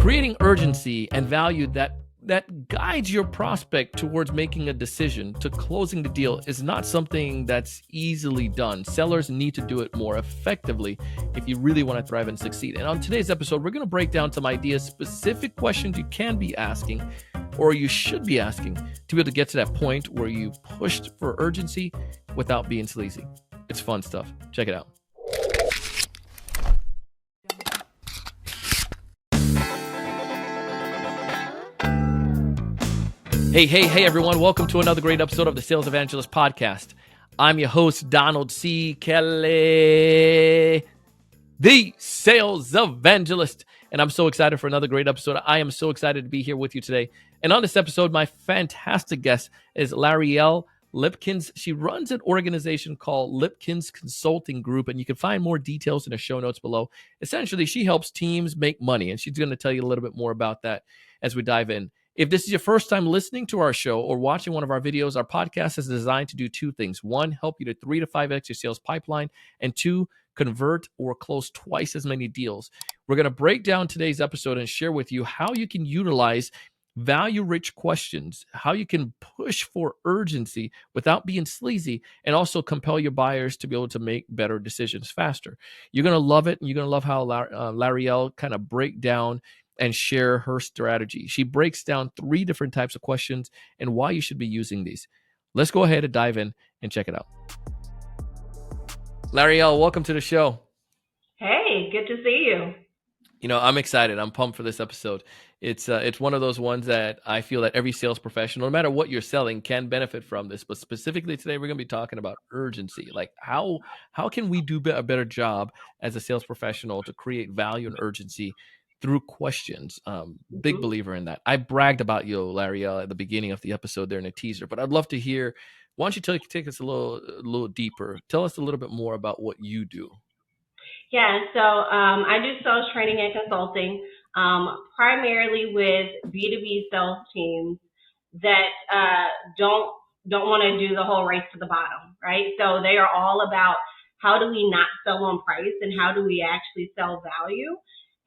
Creating urgency and value that guides your prospect towards making a decision to closing the deal is not something that's easily done. Sellers need to do it more effectively if you really want to thrive and succeed. And on today's episode, we're going to break down some ideas, specific questions you can be asking or you should be asking to be able to get to that point where you pushed for urgency without being sleazy. It's fun stuff. Check it out. Hey, everyone. Welcome to another great episode of the Sales Evangelist podcast. I'm your host, Donald C. Kelly, the Sales Evangelist. And I'm so excited for another great episode. I am so excited to be here with you today. And on this episode, my fantastic guest is L'areal Lipkins. She runs an organization called Lipkins Consulting Group, and you can find more details in the show notes below. Essentially, she helps teams make money, and she's going to tell you a little bit more about that as we dive in. If this is your first time listening to our show or watching one of our videos, our podcast is designed to do two things. One, help you to 3 to 5x your sales pipeline, and two, convert or close twice as many deals. We're going to break down today's episode and share with you how you can utilize value-rich questions, how you can push for urgency without being sleazy, and also compel your buyers to be able to make better decisions faster. You're going to love it, and you're going to love how L'areal kind of break down and share her strategy. She breaks down 3 different types of questions and why you should be using these. Let's go ahead and dive in and check it out. L'areal, welcome to the show. Hey, good to see you. You know, I'm excited. I'm pumped for this episode. It's one of those ones that I feel that every sales professional, no matter what you're selling, can benefit from this. But specifically today, we're going to be talking about urgency. Like how can we do a better job as a sales professional to create value and urgency through questions. Big believer in that. I bragged about you, L'areal, at the beginning of the episode there in a teaser, but I'd love to hear, why don't you take us a little deeper? Tell us a little bit more about what you do. Yeah, so I do sales training and consulting, primarily with B2B sales teams that don't want to do the whole race to the bottom, right? So they are all about how do we not sell on price and how do we actually sell value?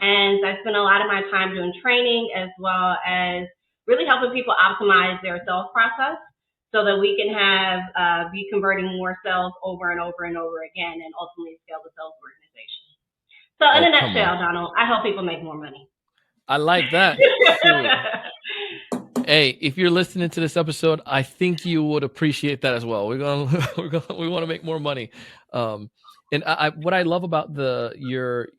And I spend a lot of my time doing training as well as really helping people optimize their sales process so that we can have be converting more sales over and over and over again and ultimately scale the sales organization. So in a nutshell, Donald, I help people make more money. I like that. Hey, if you're listening to this episode, I think you would appreciate that as well. We want to make more money. And what I love about your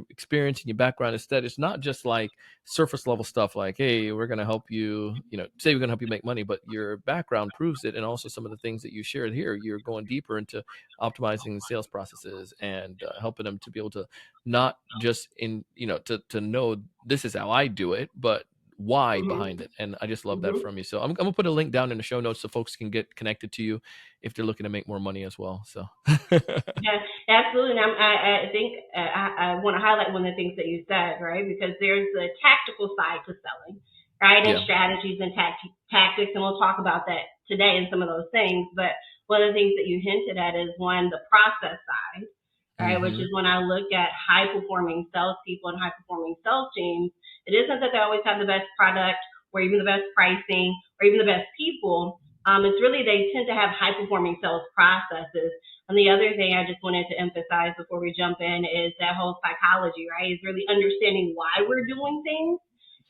experience and your background is that it's not just like surface level stuff like, hey, we're going to help you, say we're going to help you make money, but your background proves it. And also some of the things that you shared here, you're going deeper into optimizing sales processes and helping them to be able to not just to know this is how I do it, but why behind it. And I just love that from you. So I'm going to put a link down in the show notes so folks can get connected to you if they're looking to make more money as well. So yeah, absolutely. And I think I want to highlight one of the things that you said, right? Because there's the tactical side to selling, right? And strategies and tactics. And we'll talk about that today and some of those things. But one of the things that you hinted at is the process side, right? Which is when I look at high performing salespeople and high performing sales teams, it isn't that they always have the best product or even the best pricing or even the best people. It's really they tend to have high-performing sales processes. And the other thing I just wanted to emphasize before we jump in is that whole psychology, right? Is really understanding why we're doing things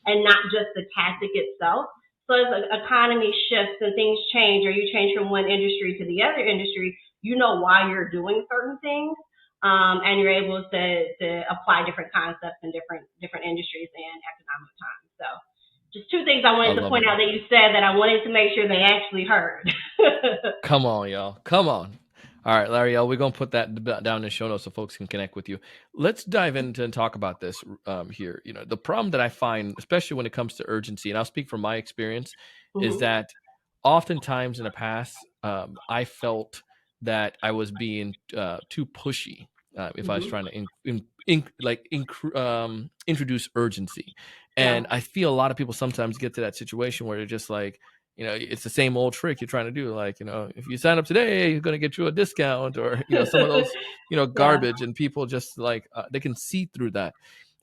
and not just the tactic itself. So as the economy shifts and things change, or you change from one industry to the other industry, you know why you're doing certain things. And you're able to apply different concepts in different industries and economic times. So just 2 things I wanted to point out that you said that I wanted to make sure they actually heard. Come on, y'all. Come on. All right, L'areal, we're going to put that down in the show notes so folks can connect with you. Let's dive into and talk about this here. The problem that I find, especially when it comes to urgency, and I'll speak from my experience, is that oftentimes in the past, I felt that I was being too pushy. If I was trying to introduce urgency. And I feel a lot of people sometimes get to that situation where they're just like, it's the same old trick you're trying to do. Like, if you sign up today, you're going to get you a discount or, some of those, garbage. And people just like, they can see through that.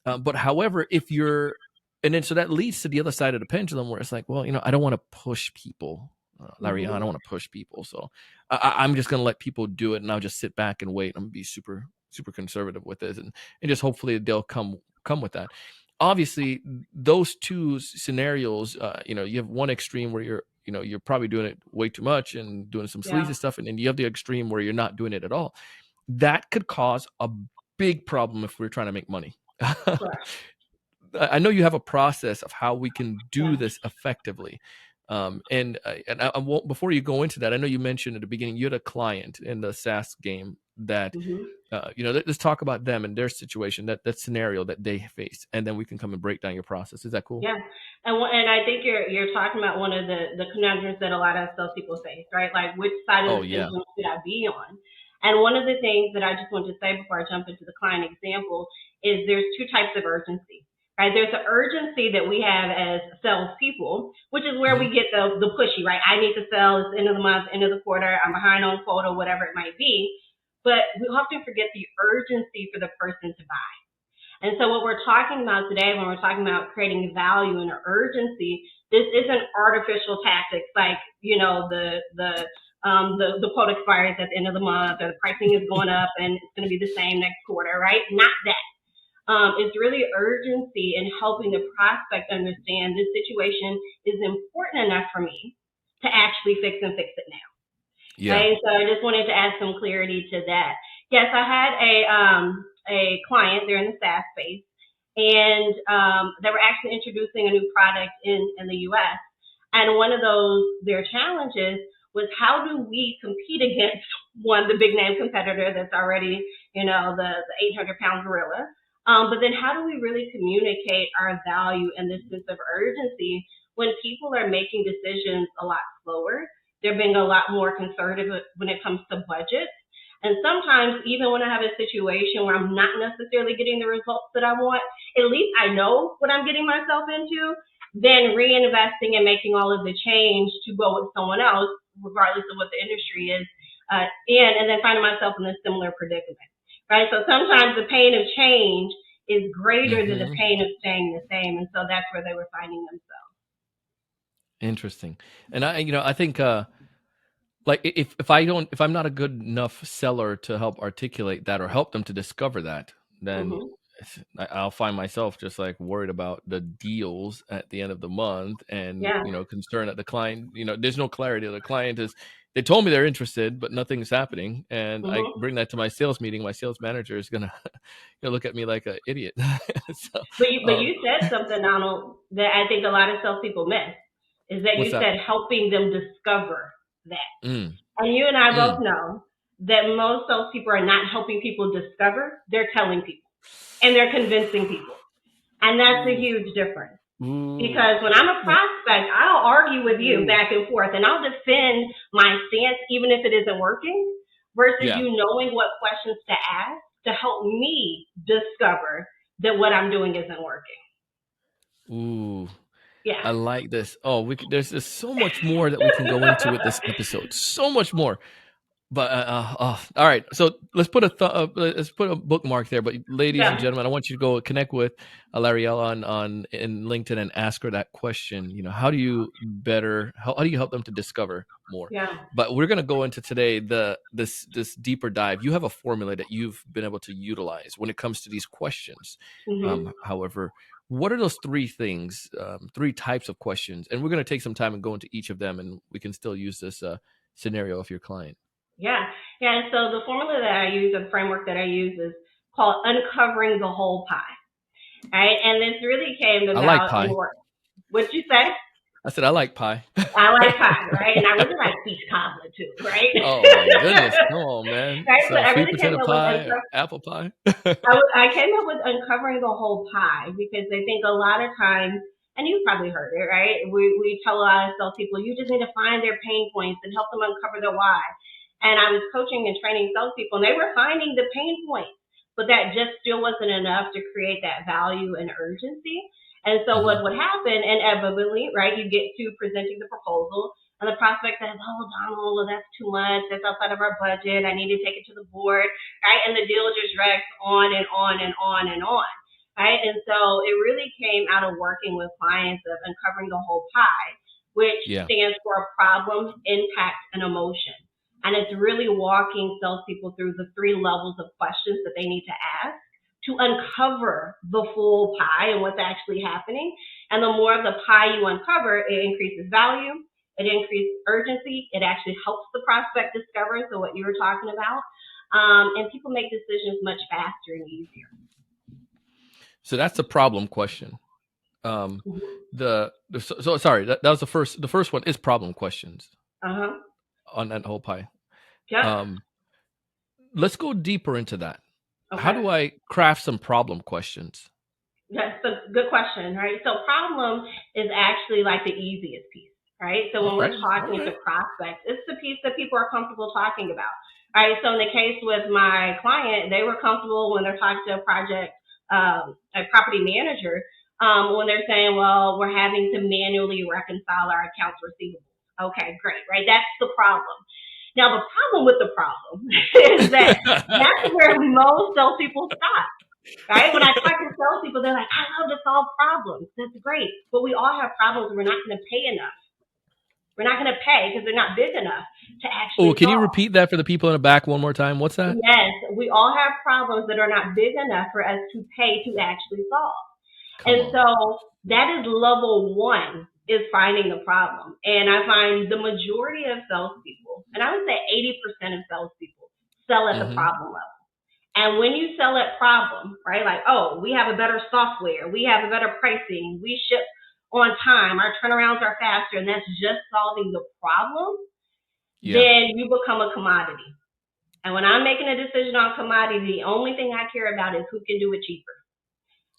But however, if you're, and then so that leads to the other side of the pendulum where it's like, well, I don't want to push people, Larry. I Mm-hmm. don't want to push people, so I'm just gonna let people do it, and I'll just sit back and wait. I'm gonna be super super conservative with this, and just hopefully they'll come with that. Obviously, those two scenarios, you have one extreme where you're probably doing it way too much and doing some Yeah. sleazy stuff, and then you have the extreme where you're not doing it at all. That could cause a big problem if we're trying to make money. Correct. I know you have a process of how we can do Yeah. this effectively. And I won't, before you go into that, I know you mentioned at the beginning you had a client in the SaaS game that, Mm-hmm. let's talk about them and their situation, that scenario that they face, and then we can come and break down your process. Is that cool? Yeah, and I think you're talking about one of the conundrums that a lot of salespeople face, right? Like, which side of Oh the yeah. pendulum should I be on? And one of the things that I just want to say before I jump into the client example is there's two types of urgency, right? There's the urgency that we have as salespeople, which is where Hmm. we get the pushy, right? I need to sell. It's end of the month, end of the quarter. I'm behind on quota, whatever it might be. But we often forget the urgency for the person to buy. And so what we're talking about today, when we're talking about creating value and urgency, this isn't artificial tactics like, the quote expires at the end of the month, or the pricing is going up and it's going to be the same next quarter, right? Not that. It's really urgency in helping the prospect understand this situation is important enough for me to actually fix it now. Yeah. Right. So I just wanted to add some clarity to that. Yes, I had a client. They're in the SaaS space, and they were actually introducing a new product in the U.S. And one of their challenges was, how do we compete against the big name competitor that's already, the 800-pound gorilla. But then how do we really communicate our value and this sense of urgency when people are making decisions a lot slower? They're being a lot more conservative when it comes to budget. And sometimes, even when I have a situation where I'm not necessarily getting the results that I want, at least I know what I'm getting myself into, then reinvesting and making all of the change to go with someone else, regardless of what the industry is, and then finding myself in a similar predicament. Right? So sometimes the pain of change is greater than the Hmm. pain of staying the same. And so that's where they were finding themselves. Interesting. And I think like if I'm not a good enough seller to help articulate that or help them to discover that, then Mm-hmm. I'll find myself just like worried about the deals at the end of the month, and Yeah. concerned that the client, there's no clarity. The client is, they told me they're interested but nothing's happening, and I Mm-hmm. bring that to my sales meeting. My sales manager is gonna look at me like an idiot. So But you said something, Donald, that I think a lot of salespeople miss, is that what's you that? said helping them discover that. Mm, And you and I both mm. know that most salespeople are not helping people discover, they're telling people and they're convincing people. And that's a Ooh, huge difference. ooh, Because when I'm a yeah, prospect, I'll argue with you ooh, back and forth and I'll defend my stance even if it isn't working, versus yeah, you knowing what questions to ask to help me discover that what I'm doing isn't working. ooh. Yeah. I like this. Oh, there's just so much more that we can go into with this episode. So much more. But all right. So let's put a bookmark there. But ladies and Yeah. gentlemen, I want you to go connect with L'Ariel on in LinkedIn and ask her that question. How do you how do you help them to discover more? Yeah. But we're gonna go into today this deeper dive. You have a formula that you've been able to utilize when it comes to these questions. Hmm. However, what are those three things, three types of questions? And we're gonna take some time and go into each of them, and we can still use this scenario of your client. Yeah. Yeah. And so the formula that I use, the framework that I use, is called uncovering the whole pie. Right. And this really came I like about in pie. work. What'd you say? I said I like pie. I like pie, right? And I really like peach cobbler too, right? Oh my goodness! Come on, man. Right. So So I sweet really came potato up with pie, or apple pie. I came up with uncovering the whole pie because I think a lot of times, and you've probably heard it, right? We tell a lot of salespeople, you just need to find their pain points and help them uncover their why. And I was coaching and training salespeople, and they were finding the pain points, but that just still wasn't enough to create that value and urgency. And so Hmm. what would happen inevitably, right? You get to presenting the proposal, and the prospect says, "Oh, Donald, well, that's too much. That's outside of our budget. I need to take it to the board." Right? And the deal just drags on and on and on and on. right? And so it really came out of working with clients of uncovering the whole pie, which Yeah. stands for problem, impact, and emotion. And it's really walking salespeople through the three levels of questions that they need to ask to uncover the full pie and what's actually happening. And the more of the pie you uncover, it increases value, it increases urgency, it actually helps the prospect discover, so what you were talking about, and people make decisions much faster and easier. So that's the problem question. Sorry, that was the first. The first one is problem questions on that whole pie. Yep. Let's go deeper into that. Okay. How do I craft some problem questions? That's a good question, right? So problem is actually like the easiest piece, right? So when we're talking to prospects, it's the piece that people are comfortable talking about, right? So in the case with my client, they were comfortable when they're talking to a property manager, when they're saying, well, we're having to manually reconcile our accounts receivable. Okay, great, right? That's the problem. Now, the problem with the problem is that that's where most salespeople stop. Right? When I talk to salespeople, they're like, I love to solve problems. That's great. But we all have problems we're not going to pay enough. We're not going to pay because they're not big enough to actually can solve. You repeat that for the people in the back one more time? What's that? Yes, we all have problems that are not big enough for us to pay to actually solve. So that is level one, is finding the problem. And I find the majority of salespeople, and I would say 80% of salespeople, sell at the problem level. And when you sell at problem, right, like, oh, we have a better software, we have a better pricing, we ship on time, our turnarounds are faster, and that's just solving the problem, then you become a commodity. And when I'm making a decision on commodity, the only thing I care about is who can do it cheaper.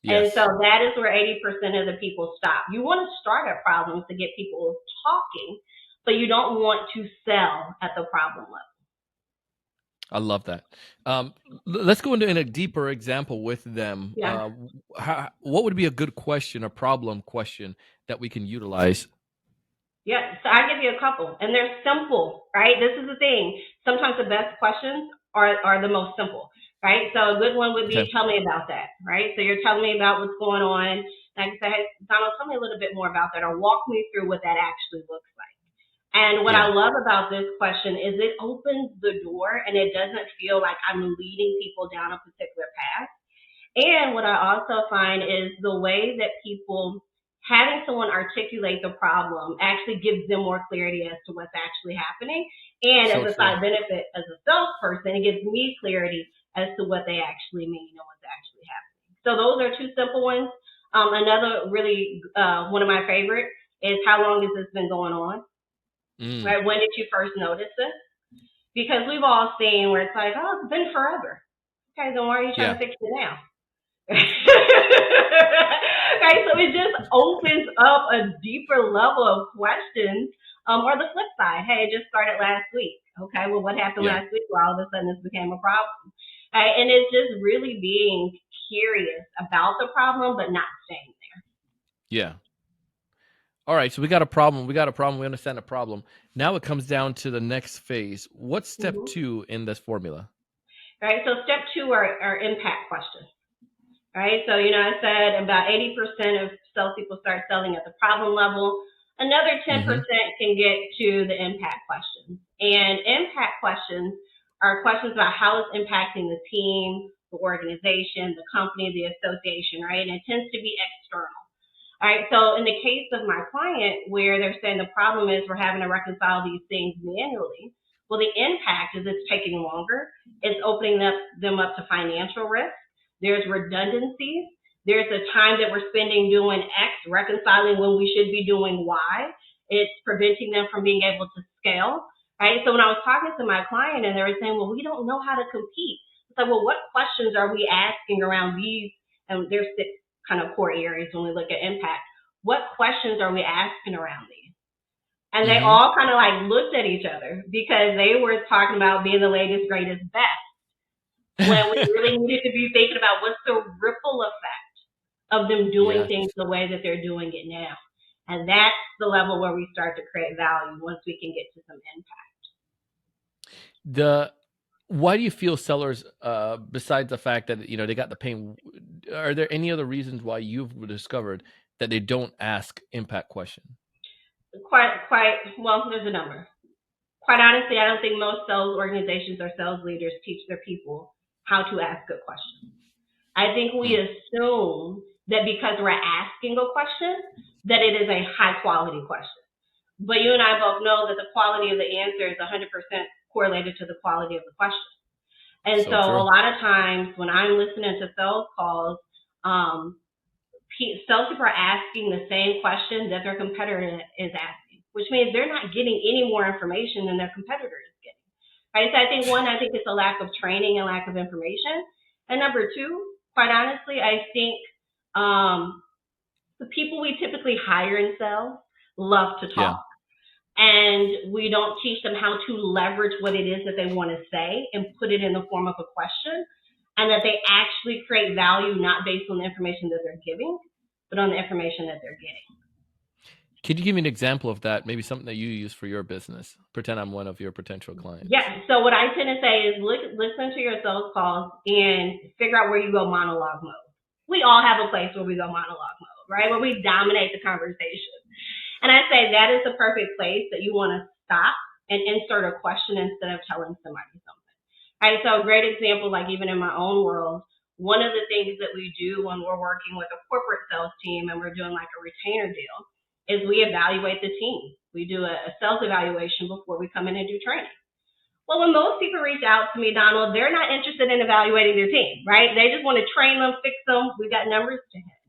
Yes. And so that is where 80% of the people stop. You want to start at problems to get people talking, but you don't want to sell at the problem level. I love that. Let's go into a deeper example with them. Yeah. What would be a good question, a problem question that we can utilize? Yeah, so I give you a couple, and they're simple, right? This is the thing. Sometimes the best questions are the most simple, right? So a good one would be, tell me about that, right? So you're telling me about what's going on. Like I say, hey, Donald, tell me a little bit more about that, or walk me through what that actually looks like. And what I love about this question is it opens the door, and it doesn't feel like I'm leading people down a particular path. And what I also find is the way that people, having someone articulate the problem actually gives them more clarity as to what's actually happening. And as a side benefit, as a salesperson, it gives me clarity as to what they actually mean and what's actually happening. So those are two simple ones. Another really, one of my favorite is, how long has this been going on? Right? When did you first notice this? Because we've all seen where it's like, oh, it's been forever. Okay, then why are you trying to fix it now? Right, so it just opens up a deeper level of questions. Or the flip side, hey, it just started last week. Okay, well, what happened last week where all of a sudden this became a problem? Right, and it's just really being curious about the problem, but not staying there. Yeah. All right, so we got a problem. We understand the problem. Now it comes down to the next phase. What's step 2 in this formula? Right, so step 2 are impact questions. Right, so I said about 80% of salespeople start selling at the problem level. Another 10% can get to the impact questions. And impact questions are questions about how it's impacting the team, the organization, the company, the association, right? And it tends to be external. All right, so in the case of my client, where they're saying the problem is we're having to reconcile these things manually, well, the impact is it's taking longer. It's opening them up to financial risk. There's redundancies. There's a time that we're spending doing X, reconciling when we should be doing Y. It's preventing them from being able to scale, right? So when I was talking to my client and they were saying, well, we don't know how to compete. It's like, well, what questions are we asking around these? And there's 6 kind of core areas when we look at impact. What questions are we asking around these? And they all kind of like looked at each other because they were talking about being the latest, greatest, best. When we really needed to be thinking about what's the ripple effect of them doing things the way that they're doing it now. And that's the level where we start to create value once we can get to some impact. Why do you feel sellers, besides the fact that they got the pain, are there any other reasons why you've discovered that they don't ask impact questions? Quite well. There's a number. Quite honestly, I don't think most sales organizations or sales leaders teach their people how to ask good questions. I think we Mm. assume that because we're asking a question, that it is a high quality question. But you and I both know that the quality of the answer is 100% correlated to the quality of the question. And so So a true. lot of times when I'm listening to sales calls, salespeople are asking the same question that their competitor is asking, which means they're not getting any more information than their competitor is getting. Right? So I think it's a lack of training and lack of information. And number two, quite honestly, I think the people we typically hire in sales love to Yeah. talk. And we don't teach them how to leverage what it is that they want to say and put it in the form of a question, and that they actually create value not based on the information that they're giving, but on the information that they're getting. Can you give me an example of that? Maybe something that you use for your business. Pretend I'm one of your potential clients. Yeah. So what I tend to say is listen to your sales calls and figure out where you go monologue mode. We all have a place where we go monologue mode, right? Where we dominate the conversation. And I say that is the perfect place that you want to stop and insert a question instead of telling somebody something. Right? So a great example, like even in my own world, one of the things that we do when we're working with a corporate sales team and we're doing like a retainer deal is we evaluate the team. We do a sales evaluation before we come in and do training. Well, when most people reach out to me, Donald, they're not interested in evaluating their team, right? They just want to train them, fix them. We got numbers to hit.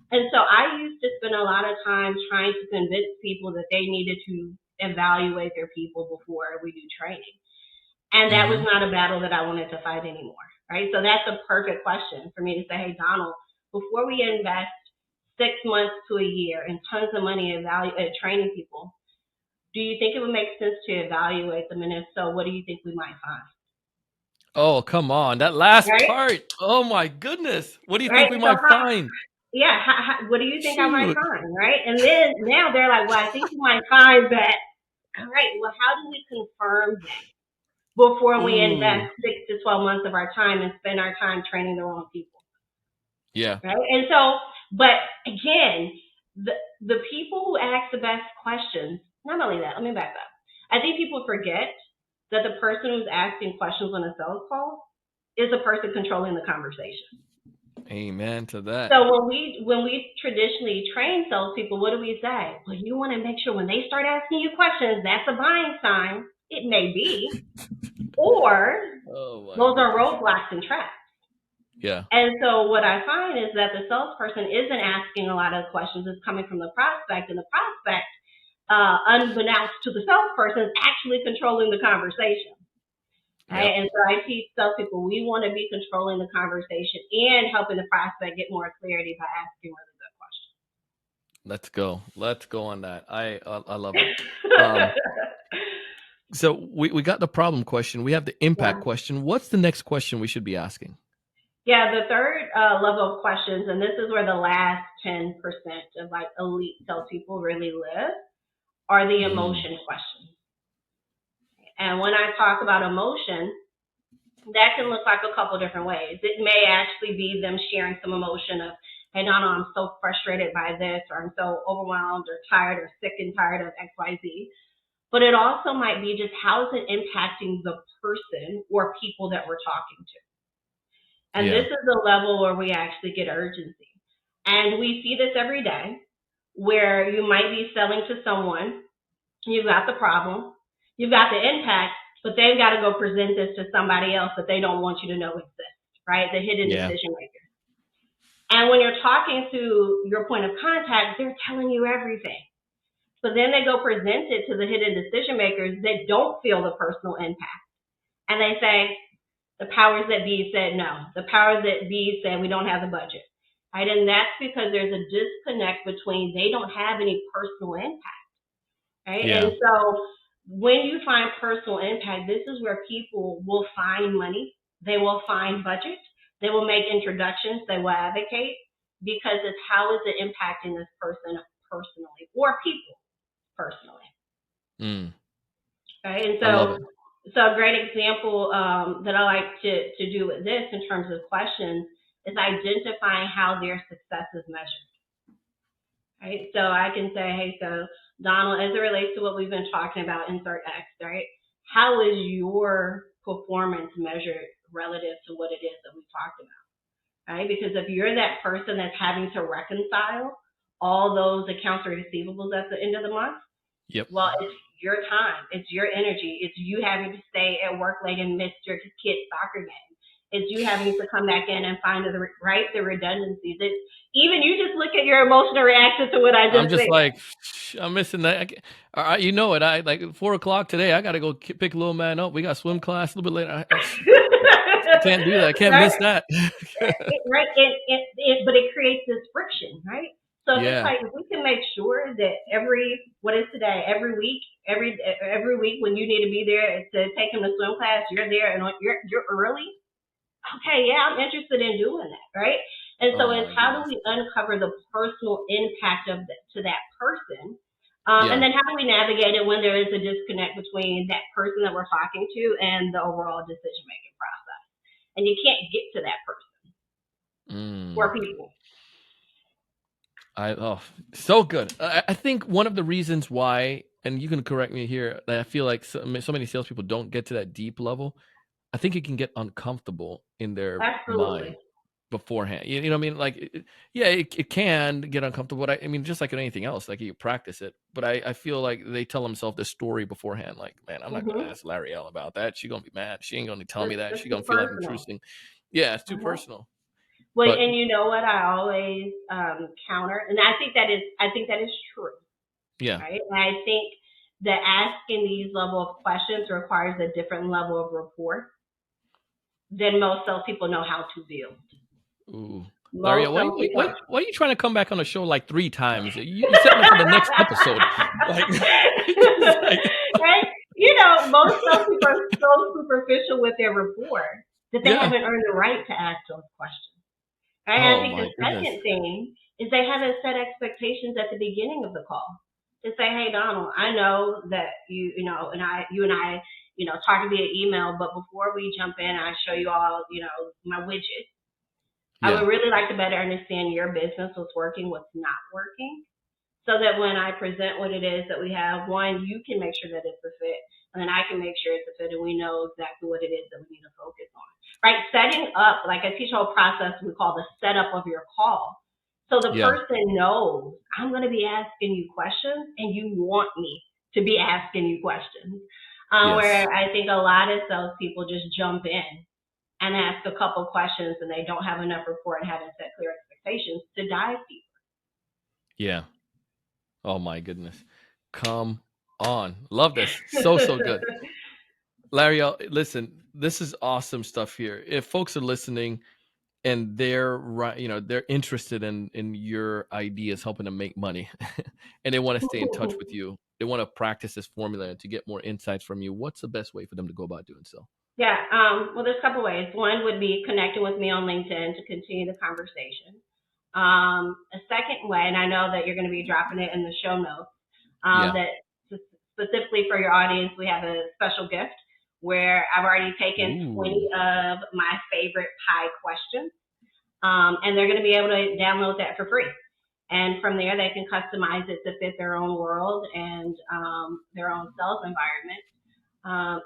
And so I used to spend a lot of time trying to convince people that they needed to evaluate their people before we do training. And that was not a battle that I wanted to fight anymore, right? So that's a perfect question for me to say, hey, Donald, before we invest 6 months to a year and tons of money at training people, do you think it would make sense to evaluate them? And if so, what do you think we might find? Oh, come on. That last Right? part. Oh, my goodness. What do you Right? think we So, might find? yeah, what do you think I might Shoot. find? Right? And then now they're like, well, I think you might find that. All right, well, how do we confirm that before we Ooh. invest 6 to 12 months of our time and spend our time training the wrong people? Yeah. Right? And so, but again, the people who ask the best questions, not only that, let me back up. I think people forget that the person who's asking questions on a sales call is the person controlling the conversation. Amen to that. So when we traditionally train salespeople, what do we say? Well, you want to make sure when they start asking you questions, that's a buying sign. It may be, or those are roadblocks and traps. Yeah. And so what I find is that the salesperson isn't asking a lot of questions. It's coming from the prospect, and the prospect, unbeknownst to the salesperson, is actually controlling the conversation. Right? Yep. And so I teach salespeople we want to be controlling the conversation and helping the prospect get more clarity by asking really good questions. Let's go on that. I love it. So we got the problem question. We have the impact question. What's the next question we should be asking? Yeah, the third level of questions, and this is where the last 10% of like elite salespeople really live, are the emotion questions. And when I talk about emotion, that can look like a couple different ways. It may actually be them sharing some emotion of, hey, Donna, I'm so frustrated by this, or I'm so overwhelmed or tired or sick and tired of XYZ. But it also might be just how is it impacting the person or people that we're talking to. And this is the level where we actually get urgency. And we see this every day where you might be selling to someone, you've got the problem, you've got the impact, but they've got to go present this to somebody else that they don't want you to know exists, right? The hidden decision maker. And when you're talking to your point of contact, they're telling you everything. But then they go present it to the hidden decision makers that don't feel the personal impact. And they say, the powers that be said no. The powers that be said we don't have the budget. Right? And that's because there's a disconnect between they don't have any personal impact. Right? Yeah. And so when you find personal impact, this is where people will find money. They will find budget. They will make introductions. They will advocate because it's how is it impacting this person personally or people personally. Right? And so So a great example that I like to do with this in terms of questions is identifying how their success is measured. Right? So I can say, hey, so Donald, as it relates to what we've been talking about, insert X, right? How is your performance measured relative to what it is that we've talked about? Right? Because if you're that person that's having to reconcile all those accounts receivables at the end of the month, Yep. well, it's your time, it's your energy, it's you having to stay at work late and miss your kid's soccer game. It's you having to come back in and find the redundancies. It's even you just look at your emotional reaction to what I just I'm just said. like, I'm missing that. You know it. I like 4:00 today. I got to go pick little man up. We got swim class a little bit later. I can't do that. I can't miss that. Right. But it creates this friction, right? So it's like if we can make sure that every week when you need to be there to take him to swim class, you're there and you're early. Okay, yeah, I'm interested in doing that, right? And so it's how do we uncover the personal impact to that person, and then how do we navigate it when there is a disconnect between that person that we're talking to and the overall decision making process, and you can't get to that person or people. So good. I think one of the reasons why, and you can correct me here, that I feel like so many salespeople don't get to that deep level. I think it can get uncomfortable in their mind beforehand. You know what I mean? Like, it can get uncomfortable. But I mean, just like anything else, like you practice it. But I feel like they tell themselves this story beforehand. Like, man, I'm not going to ask L'Areal about that. She's going to be mad. She ain't going to tell me that. She's going to feel like I'm intruding. Yeah, it's too personal. Well, and you know what I always counter, and I think that is true. Yeah. Right. And I think that asking these level of questions requires a different level of rapport than most salespeople know how to build. Ooh. L'Areal, why are you trying to come back on the show like 3 times? You setting up for the next episode. Right? You know, most salespeople are so superficial with their rapport that they haven't earned the right to ask those questions. Right? I think the second thing is they haven't set expectations at the beginning of the call. To say, hey, Donald, I know that you and I, talk via email, but before we jump in, I show you all, my widget. I would really like to better understand your business, what's working, what's not working, so that when I present what it is that we have, one, you can make sure that it's a fit, and then I can make sure it's a fit, and we know exactly what it is that we need to focus on. Right? Setting up, like I teach a whole process we call the setup of your call. So the person knows I'm going to be asking you questions and you want me to be asking you questions. Where I think a lot of salespeople just jump in and ask a couple questions and they don't have enough rapport and haven't set clear expectations to dive deeper. Yeah. Oh my goodness. Come on. Love this. So good. L'Areal, listen, this is awesome stuff here. If folks are listening and they're interested in your ideas, helping them make money, and they want to stay in touch with you, they want to practice this formula to get more insights from you, what's the best way for them to go about doing so? Yeah, well, there's a couple ways. One would be connecting with me on LinkedIn to continue the conversation. A second way, and I know that you're going to be dropping it in the show notes, that specifically for your audience, we have a special gift where I've already taken 20 of my favorite pie questions, and they're going to be able to download that for free. And from there, they can customize it to fit their own world and their own sales environment.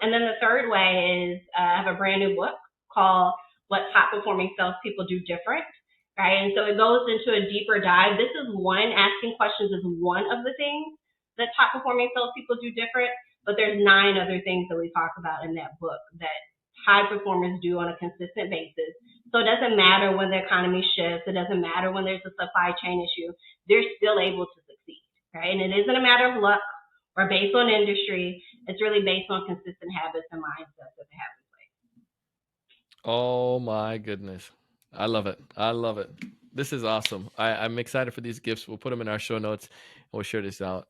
And then the third way is I have a brand new book called What Top Performing Salespeople Do Different. Right? And so it goes into a deeper dive. This is asking questions is one of the things that top performing salespeople do different, but there's 9 other things that we talk about in that book that high performers do on a consistent basis. So it doesn't matter when the economy shifts. It doesn't matter when there's a supply chain issue. They're still able to succeed, right? And it isn't a matter of luck or based on industry. It's really based on consistent habits and mindsets that they have in place. Oh my goodness. I love it. This is awesome. I'm excited for these gifts. We'll put them in our show notes and we'll share this out.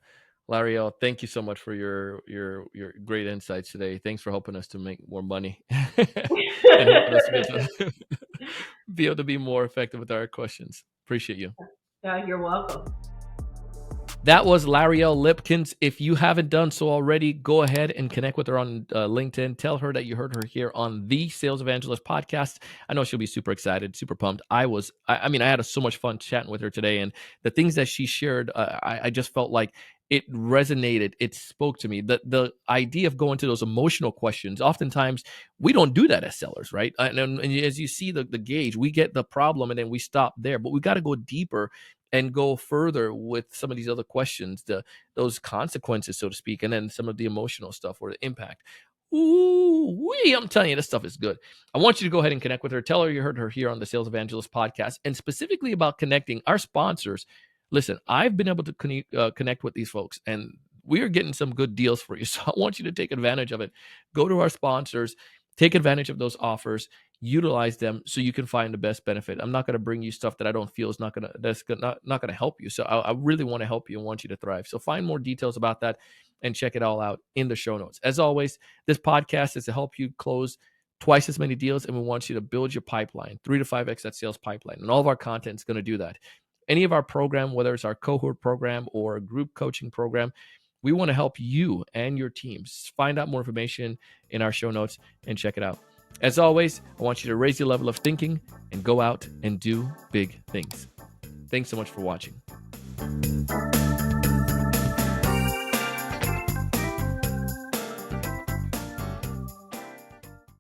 L'Areal, thank you so much for your great insights today. Thanks for helping us to make more money and helping us be able to be more effective with our questions. Appreciate you. You're welcome. That was L'Areal Lipkins. If you haven't done so already, go ahead and connect with her on LinkedIn. Tell her that you heard her here on the Sales Evangelist podcast. I know she'll be super excited, super pumped. I had so much fun chatting with her today, and the things that she shared, I just felt like it resonated. It spoke to me. The idea of going to those emotional questions, oftentimes we don't do that as sellers, right? And as you see the gauge, we get the problem and then we stop there, but we got to go deeper and go further with some of these other questions, those consequences, so to speak, and then some of the emotional stuff or the impact. Ooh, I'm telling you, this stuff is good. I want you to go ahead and connect with her. Tell her you heard her here on the Sales Evangelist podcast, and specifically about connecting our sponsors. Listen, I've been able to connect with these folks, and we are getting some good deals for you. So I want you to take advantage of it. Go to our sponsors, take advantage of those offers, utilize them so you can find the best benefit. I'm not going to bring you stuff that I don't feel is not going to help you. So I really want to help you and want you to thrive. So find more details about that and check it all out in the show notes. As always, this podcast is to help you close twice as many deals, and we want you to build your pipeline, 3 to 5x that sales pipeline. And all of our content is going to do that. Any of our program, whether it's our cohort program or a group coaching program, we want to help you and your teams. Find out more information in our show notes and check it out. As always, I want you to raise your level of thinking and go out and do big things. Thanks so much for watching.